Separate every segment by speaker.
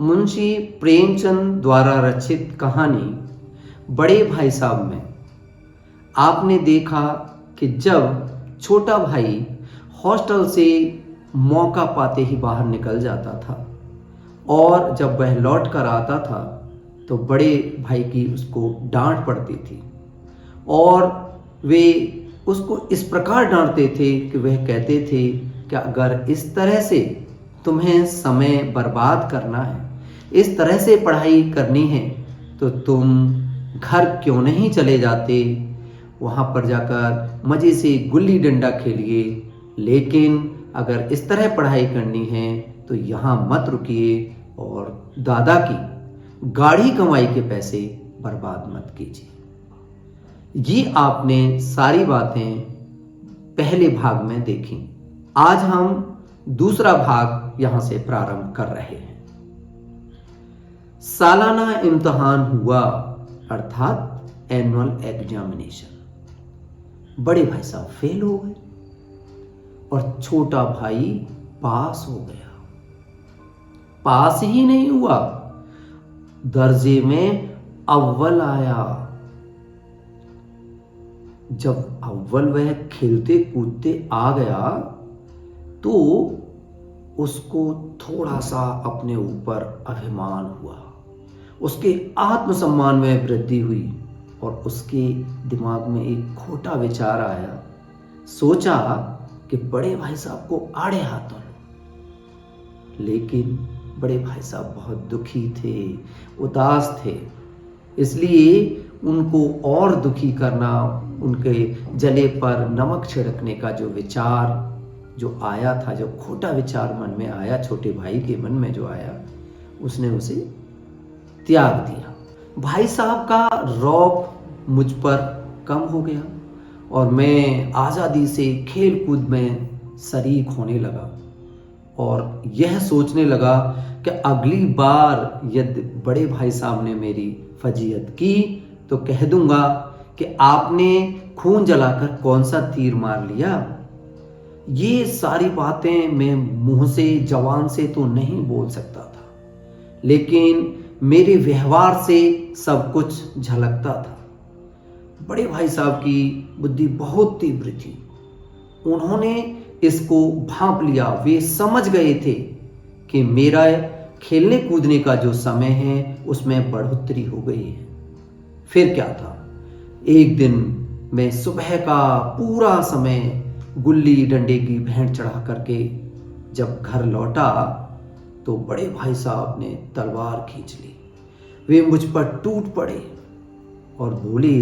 Speaker 1: मुंशी प्रेमचंद द्वारा रचित कहानी बड़े भाई साहब में आपने देखा कि जब छोटा भाई हॉस्टल से मौका पाते ही बाहर निकल जाता था और जब वह लौट कर आता था तो बड़े भाई की उसको डांट पड़ती थी और वे उसको इस प्रकार डांटते थे कि वह कहते थे कि अगर इस तरह से तुम्हें समय बर्बाद करना है, इस तरह से पढ़ाई करनी है तो तुम घर क्यों नहीं चले जाते, वहाँ पर जाकर मज़े से गुल्ली डंडा खेलिए, लेकिन अगर इस तरह पढ़ाई करनी है तो यहाँ मत रुकिए और दादा की गाढ़ी कमाई के पैसे बर्बाद मत कीजिए। ये आपने सारी बातें पहले भाग में देखी। आज हम दूसरा भाग यहां से प्रारंभ कर रहे हैं। सालाना इम्तिहान हुआ अर्थात एनुअल एग्जामिनेशन। बड़े भाई साहब फेल हो गए और छोटा भाई पास हो गया। पास ही नहीं हुआ, दर्जे में अव्वल आया। जब अव्वल वह खेलते कूदते आ गया तो उसको थोड़ा सा अपने ऊपर अभिमान हुआ, उसके आत्मसम्मान में वृद्धि हुई और उसके दिमाग में एक खोटा विचार आया। सोचा कि बड़े भाई साहब को आड़े हाथों लो, लेकिन बड़े भाई साहब बहुत दुखी थे, उदास थे, इसलिए उनको और दुखी करना, उनके जले पर नमक छिड़कने का जो विचार जो आया था, जो खोटा विचार मन में आया, छोटे भाई के मन में जो आया, उसने उसे त्याग दिया। भाई साहब का रौब मुझ पर कम हो गया और मैं आज़ादी से खेल कूद में शरीक होने लगा और यह सोचने लगा कि अगली बार यदि बड़े भाई साहब ने मेरी फजीयत की तो कह दूंगा कि आपने खून जलाकर कौन सा तीर मार लिया। ये सारी बातें मैं मुंह से जवान से तो नहीं बोल सकता था, लेकिन मेरे व्यवहार से सब कुछ झलकता था। बड़े भाई साहब की बुद्धि बहुत तीव्र थी, उन्होंने इसको भांप लिया। वे समझ गए थे कि मेरा खेलने कूदने का जो समय है उसमें बढ़ोतरी हो गई है। फिर क्या था, एक दिन मैं सुबह का पूरा समय गुल्ली डंडे की भेंट चढ़ा करके जब घर लौटा तो बड़े भाई साहब ने तलवार खींच ली। वे मुझ पर टूट पड़े और बोले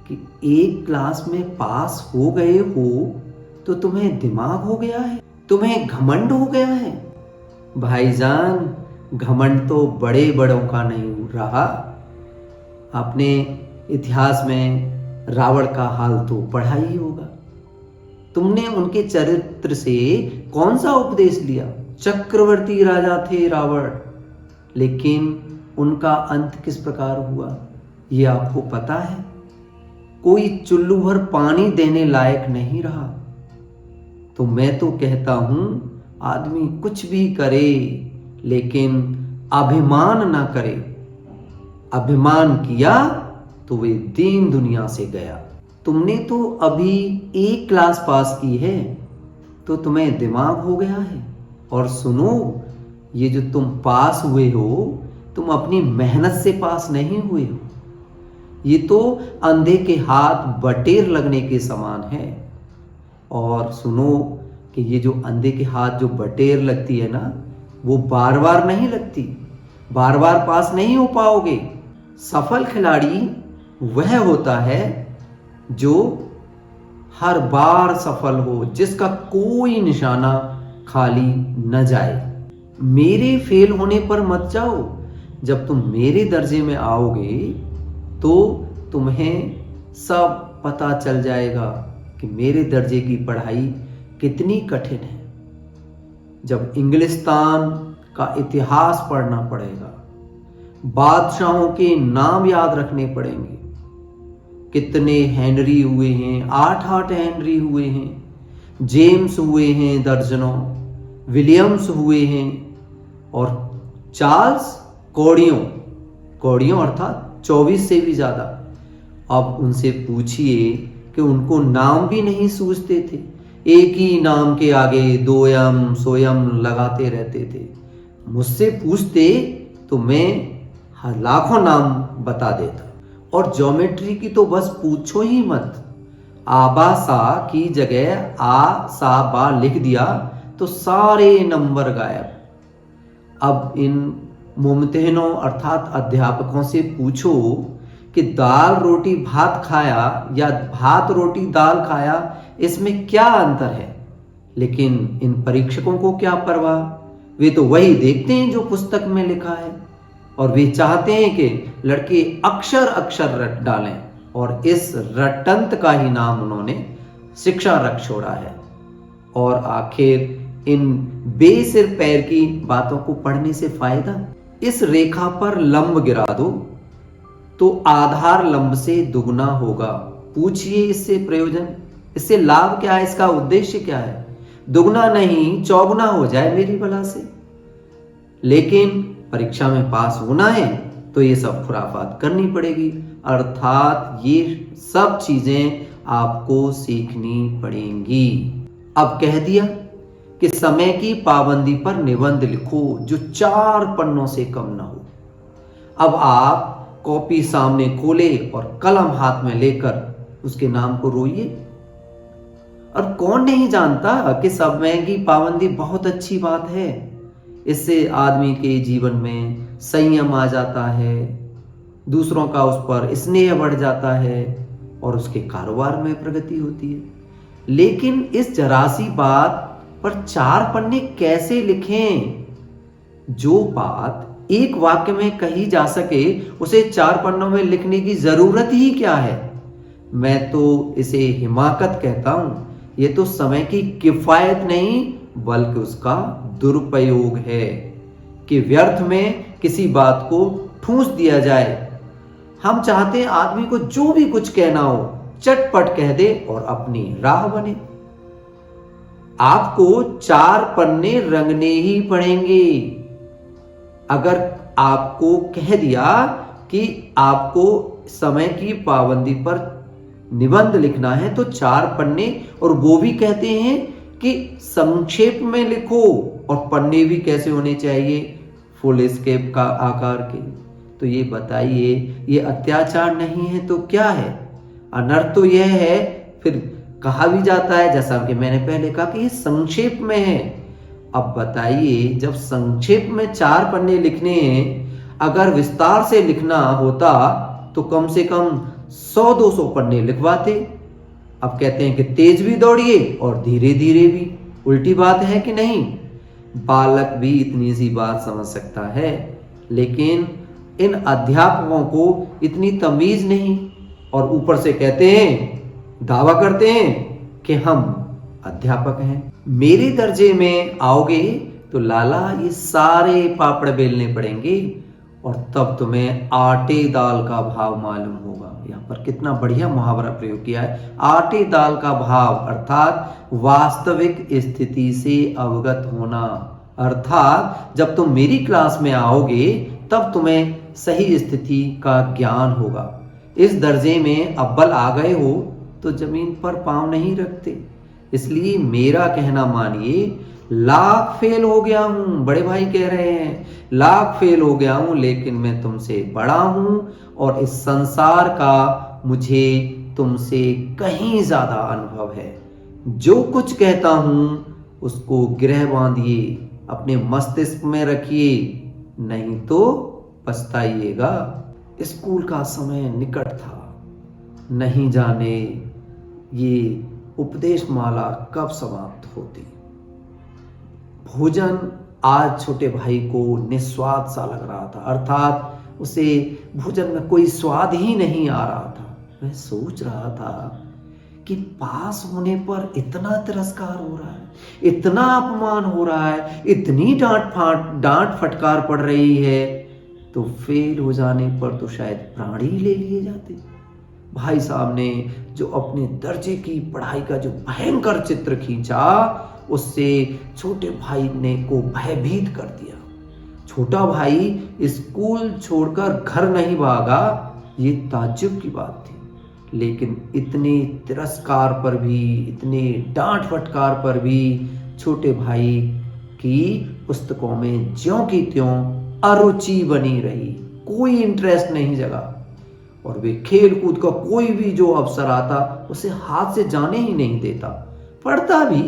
Speaker 1: कि एक क्लास में पास हो गए हो तो तुम्हें दिमाग हो गया है, तुम्हें घमंड हो गया है। भाईजान, घमंड तो बड़े बड़ों का नहीं रहा। आपने इतिहास में रावण का हाल तो पढ़ा ही होगा। तुमने उनके चरित्र से कौन सा उपदेश लिया? चक्रवर्ती राजा थे रावण, लेकिन उनका अंत किस प्रकार हुआ ये आपको पता है? कोई चुल्लू भर पानी देने लायक नहीं रहा। तो मैं तो कहता हूं आदमी कुछ भी करे लेकिन अभिमान ना करे। अभिमान किया तो वे दीन दुनिया से गया। तुमने तो अभी एक क्लास पास की है तो तुम्हें दिमाग हो गया है। और सुनो, ये जो तुम पास हुए हो, तुम अपनी मेहनत से पास नहीं हुए हो। ये तो अंधे के हाथ बटेर लगने के समान है। और सुनो कि ये जो अंधे के हाथ जो बटेर लगती है ना, वो बार बार नहीं लगती, बार बार पास नहीं हो पाओगे। सफल खिलाड़ी वह होता है जो हर बार सफल हो, जिसका कोई निशाना खाली न जाए। मेरे फेल होने पर मत जाओ। जब तुम मेरे दर्जे में आओगे तो तुम्हें सब पता चल जाएगा कि मेरे दर्जे की पढ़ाई कितनी कठिन है। जब इंग्लिस्तान का इतिहास पढ़ना पड़ेगा, बादशाहों के नाम याद रखने पड़ेंगे। कितने हेनरी हुए हैं, 8 हेनरी हुए हैं, जेम्स हुए हैं दर्जनों, विलियम्स हुए हैं और चार्ल्स कौड़ियों, कौड़ियों अर्थात 24 से भी ज्यादा। अब उनसे पूछिए कि उनको नाम भी नहीं सूझते थे, एक ही नाम के आगे दोयम सोयम लगाते रहते थे। मुझसे पूछते तो मैं लाखों नाम बता देता। और ज्योमेट्री की तो बस पूछो ही मत, आबा सा की जगह आ सा बा लिख दिया तो सारे नंबर गायब। अब इन मुमतहनों अर्थात अध्यापकों से पूछो कि दाल रोटी भात खाया या भात रोटी दाल खाया, इसमें क्या अंतर है। लेकिन इन परीक्षकों को क्या परवाह, वे तो वही देखते हैं जो पुस्तक में लिखा है, और वे चाहते हैं कि लड़के अक्षर अक्षर रट डालें, और इस रटंत का ही नाम उन्होंने शिक्षा रख छोड़ा है। और आखिर इन बेसिर पैर की बातों को पढ़ने से फायदा, इस रेखा पर लंब गिरा दो तो आधार लंब से दुगना होगा। पूछिए इससे प्रयोजन, इससे लाभ क्या है, इसका उद्देश्य क्या है। दुगना नहीं चौगुना हो जाए मेरी भला से। लेकिन परीक्षा में पास होना है तो ये सब खुराफात करनी पड़ेगी, अर्थात ये सब चीजें आपको सीखनी पड़ेंगी। अब कह दिया कि समय की पाबंदी पर निबंध लिखो जो 4 पन्नों से कम ना हो। अब आप कॉपी सामने खोले और कलम हाथ में लेकर उसके नाम को रोइए। और कौन नहीं जानता कि समय की पाबंदी बहुत अच्छी बात है, इससे आदमी के जीवन में संयम आ जाता है, दूसरों का उस पर स्नेह बढ़ जाता है और उसके कारोबार में प्रगति होती है। लेकिन इस जरा सी बात पर 4 पन्ने कैसे लिखें। जो बात एक वाक्य में कही जा सके उसे 4 पन्नों में लिखने की जरूरत ही क्या है। मैं तो इसे हिमाकत कहता हूं। ये तो समय की किफायत नहीं बल्कि उसका दुरुपयोग है कि व्यर्थ में किसी बात को ठूंस दिया जाए। हम चाहते हैं आदमी को जो भी कुछ कहना हो चटपट कह दे और अपनी राह बने। आपको 4 पन्ने रंगने ही पड़ेंगे। अगर आपको कह दिया कि आपको समय की पाबंदी पर निबंध लिखना है तो 4 पन्ने, और वो भी कहते हैं कि संक्षेप में लिखो, और पन्ने भी कैसे होने चाहिए, फुल स्केप का आकार के। तो ये बताइए, ये अत्याचार नहीं है तो क्या है। अनर्थ तो यह है, फिर कहा भी जाता है जैसा कि मैंने पहले कहा कि ये संक्षेप में है। अब बताइए, जब संक्षेप में 4 पन्ने लिखने हैं, अगर विस्तार से लिखना होता तो कम से कम 100-200 पन्ने लिखवाते। अब कहते हैं कि तेज भी दौड़िए और धीरे धीरे भी। उल्टी बात है कि नहीं। बालक भी इतनी सी बात समझ सकता है, लेकिन इन अध्यापकों को इतनी तमीज नहीं, और ऊपर से कहते हैं, दावा करते हैं कि हम अध्यापक हैं। मेरे दर्जे में आओगे तो लाला ये सारे पापड़ बेलने पड़ेंगे, और तब तुम्हें आटे दाल का भाव मालूम होगा। यहाँ पर कितना बढ़िया मुहावरा प्रयोग किया है, आटे दाल का भाव, अर्थात वास्तविक स्थिति से अवगत होना। अर्थात जब तुम मेरी क्लास में आओगे तब तुम्हें सही स्थिति का ज्ञान होगा। इस दर्जे में अव्वल आ गए हो तो जमीन पर पांव नहीं रखते। इसलिए मेरा कहना मानिए, लाख फेल हो गया हूं, बड़े भाई कह रहे हैं, लाख फेल हो गया हूं, लेकिन मैं तुमसे बड़ा हूं और इस संसार का मुझे तुमसे कहीं ज्यादा अनुभव है। जो कुछ कहता हूं उसको गिरह बांधिए, अपने मस्तिष्क में रखिए, नहीं तो पछताइएगा। स्कूल का समय निकट था, नहीं जाने ये उपदेश माला कब समाप्त होती। भोजन आज छोटे भाई को निस्वाद सा लग रहा था, अर्थात उसे भोजन में कोई स्वाद ही नहीं आ रहा था। मैं सोच रहा था कि पास होने पर इतना तिरस्कार हो रहा है, इतना अपमान हो रहा है, इतनी डांट फटकार पड़ रही है, तो फेल हो जाने पर तो शायद प्राण ही ले लिए जाते। भाई साहब ने जो अपने दर्जे की पढ़ाई का जो भयंकर चित्र खींचा, उससे छोटे भाई ने को भयभीत कर दिया। छोटा भाई स्कूल छोड़कर घर नहीं भागा, ये ताज्जुब की बात थी। लेकिन इतने तिरस्कार पर भी, इतने डांट फटकार पर भी छोटे भाई की पुस्तकों में ज्यों की त्यों अरुचि बनी रही, कोई इंटरेस्ट नहीं जगा और वे खेल कूद का कोई भी जो अवसर आता उसे हाथ से जाने ही नहीं देता। पढ़ता भी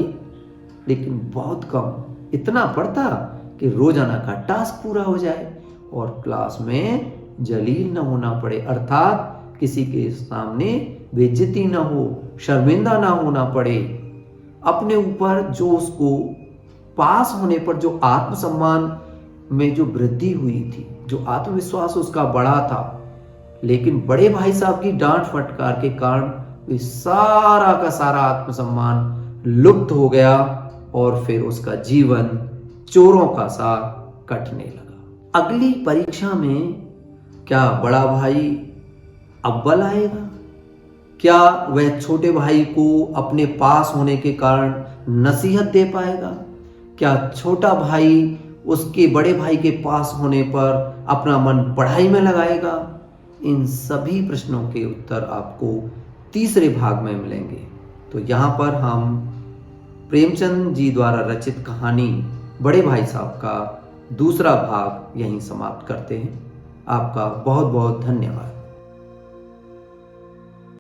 Speaker 1: लेकिन बहुत कम, इतना पढ़ता कि रोजाना का टास्क पूरा हो जाए और क्लास में जलील न होना पड़े, अर्थात किसी के सामने बेइज्जती न हो, शर्मिंदा ना होना पड़े। अपने ऊपर जो उसको पास होने पर जो आत्मसम्मान में जो वृद्धि हुई थी, जो आत्मविश्वास उसका बढ़ा था, लेकिन बड़े भाई साहब की डांट फटकार के कारण वे सारा का सारा आत्मसम्मान लुप्त हो गया और फिर उसका जीवन चोरों का सा कटने लगा। अगली परीक्षा में क्या बड़ा भाई अव्वल आएगा? क्या वह छोटे भाई को अपने पास होने के कारण नसीहत दे पाएगा? क्या छोटा भाई उसके बड़े भाई के पास होने पर अपना मन पढ़ाई में लगाएगा? इन सभी प्रश्नों के उत्तर आपको तीसरे भाग में मिलेंगे। तो यहाँ पर हम प्रेमचंद जी द्वारा रचित कहानी बड़े भाई साहब का दूसरा भाग यहीं समाप्त करते हैं। आपका बहुत बहुत धन्यवाद।